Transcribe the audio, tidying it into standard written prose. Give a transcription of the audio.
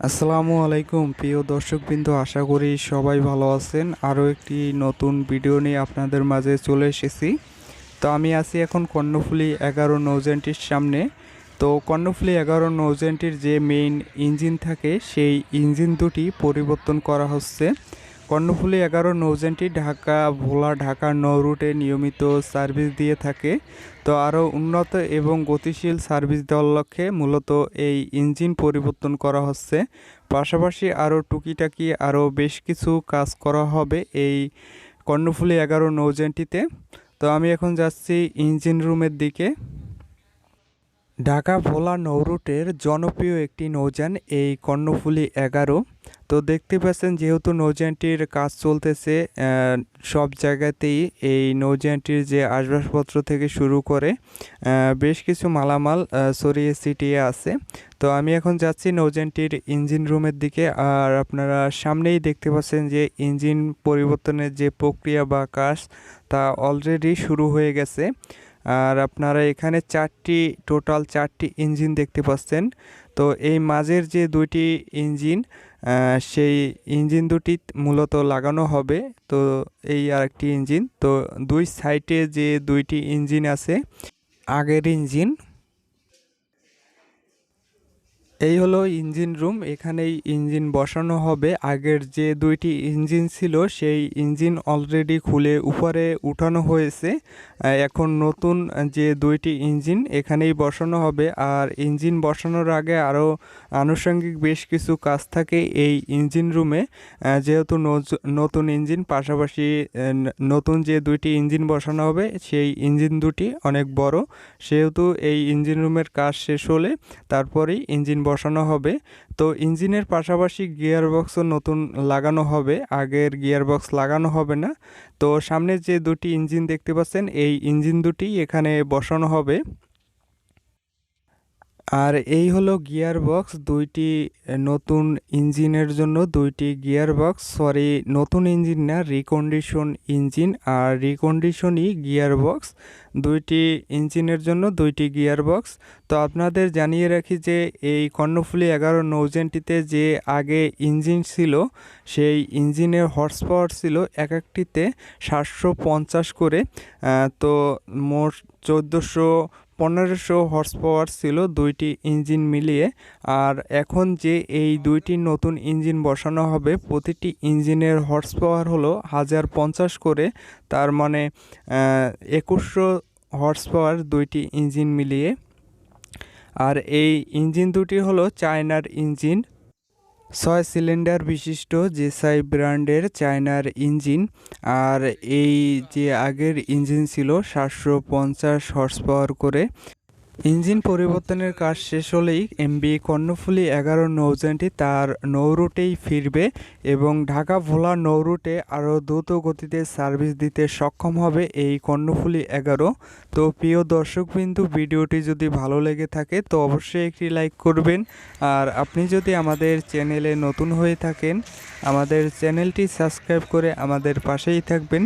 আসসালামু আলাইকুম প্রিয় দর্শকবৃন্দ, আশা করি সবাই ভালো আছেন। আরও একটি নতুন ভিডিও নিয়ে আপনাদের মাঝে চলে এসেছি। তো আমি আছি এখন কর্ণফুলী-11 নৌযানটির সামনে। তো কর্ণফুলী-11 নৌযানটির যে মেইন ইঞ্জিন থাকে সেই ইঞ্জিন দুটি পরিবর্তন করা হচ্ছে। কর্ণফুলী-11 নৌযানটি ভোলা ঢাকা নৌ রুটে নিয়মিত সার্ভিস দিয়ে থাকে। তো আরও উন্নত এবং গতিশীল সার্ভিস দেওয়ার লক্ষ্যে মূলত এই ইঞ্জিন পরিবর্তন করা হচ্ছে। পাশাপাশি আরও টুকিটাকি আরও বেশ কিছু কাজ করা হবে এই কর্ণফুলী-11 নৌযানটিতে। তো আমি এখন যাচ্ছি ইঞ্জিন রুমের দিকে। ঢাকা ভোলা নৌরুটের জনপ্রিয় একটি নৌযান এই কর্ণফুলী-11। তো দেখতে পাচ্ছেন যেহেতু নৌযানটির কাজ চলতেছে, সব জায়গাতেই এই নৌযানটির যে আসবাবপত্র থেকে শুরু করে বেশ কিছু মালামাল ছড়িয়ে ছিটিয়ে আছে। তো আমি এখন যাচ্ছি নৌযানটির ইঞ্জিন রুমের দিকে। আর আপনারা সামনেই দেখতে পাচ্ছেন যে ইঞ্জিন পরিবর্তনের যে প্রক্রিয়া বা কাজ তা অলরেডি শুরু হয়ে গেছে। আর আপনারা এখানে টোটাল চারটি ইঞ্জিন দেখতে পাচ্ছেন। তো এই মাঝের যে দুইটি ইঞ্জিন, সেই ইঞ্জিন দুটি মূলত লাগানো হবে। তো এই আরেকটি ইঞ্জিন, তো দুই সাইডে যে দুইটি ইঞ্জিন আছে, আগের ইঞ্জিন। এই হলো ইঞ্জিন রুম, এখানেই ইঞ্জিন বসানো হবে। আগের যে দুইটি ইঞ্জিন ছিল সেই ইঞ্জিন অলরেডি খুলে উপরে উঠানো হয়েছে। এখন নতুন যে দুইটি ইঞ্জিন এখানেই বসানো হবে। আর ইঞ্জিন বসানোর আগে আরও আনুষঙ্গিক বেশ কিছু কাজ থাকে এই ইঞ্জিন রুমে। যেহেতু নতুন ইঞ্জিন, পাশাপাশি নতুন যে দুইটি ইঞ্জিন বসানো হবে সেই ইঞ্জিন দুটি অনেক বড়, সেহেতু এই ইঞ্জিন রুমের কাজ শেষ হলে তারপরেই ইঞ্জিন বসানো হবে। তো ইঞ্জিনের পাশাপাশি গিয়ার বক্সও নতুন লাগানো হবে, আগের গিয়ার বক্স লাগানো হবে না। তো সামনে যে দুটি ইঞ্জিন দেখতে পাচ্ছেন এই ইঞ্জিন দুটি এখানে বসানো হবে। আর এই হলো গিয়ার বক্স, দুইটি নতুন ইঞ্জিনের জন্য দুইটি গিয়ার বক্স, সরি নতুন ইঞ্জিন না, রিকন্ডিশন ইঞ্জিন আর রিকন্ডিশনই গিয়ার বক্স, দুইটি ইঞ্জিনের জন্য দুইটি গিয়ার বক্স। তো আপনাদের জানিয়ে রাখি যে এই কর্ণফুলী-11 নৌযানটিতে যে আগে ইঞ্জিন ছিল সেই ইঞ্জিনের হর্স পাওয়ার ছিল এক একটিতে 750 করে। তো মোট 1500 হর্স পাওয়ার ছিল দুইটি ইঞ্জিন মিলিয়ে। আর এখন যে এই দুইটি নতুন ইঞ্জিন বসানো হবে প্রতিটি ইঞ্জিনের হর্স পাওয়ার হলো 1050 করে, তার মানে 2100 হর্স পাওয়ার দুইটি ইঞ্জিন মিলিয়ে। আর এই ইঞ্জিন দুটি হলো চায়নার ইঞ্জিন, 6 সিলিন্ডার বিশিষ্ট জেসাই ব্র্যান্ডের চায়নার ইঞ্জিন। আর এই যে আগের ইঞ্জিন ছিল 750 হর্স পাওয়ার করে। ইঞ্জিন পরিবর্তনের কাজ শেষ হলেই এমবি কর্ণফুলী-11 নৌযানটি তার নৌরুটেই ফিরবে এবং ঢাকা ভোলা নৌরুটে আরও দ্রুত গতিতে সার্ভিস দিতে সক্ষম হবে এই কর্ণফুলী-11। তো প্রিয় দর্শকবিন্দু, ভিডিওটি যদি ভালো লেগে থাকে তো অবশ্যই একটি লাইক করবেন। আর আপনি যদি আমাদের চ্যানেলে নতুন হয়ে থাকেন আমাদের চ্যানেলটি সাবস্ক্রাইব করে আমাদের পাশেই থাকবেন।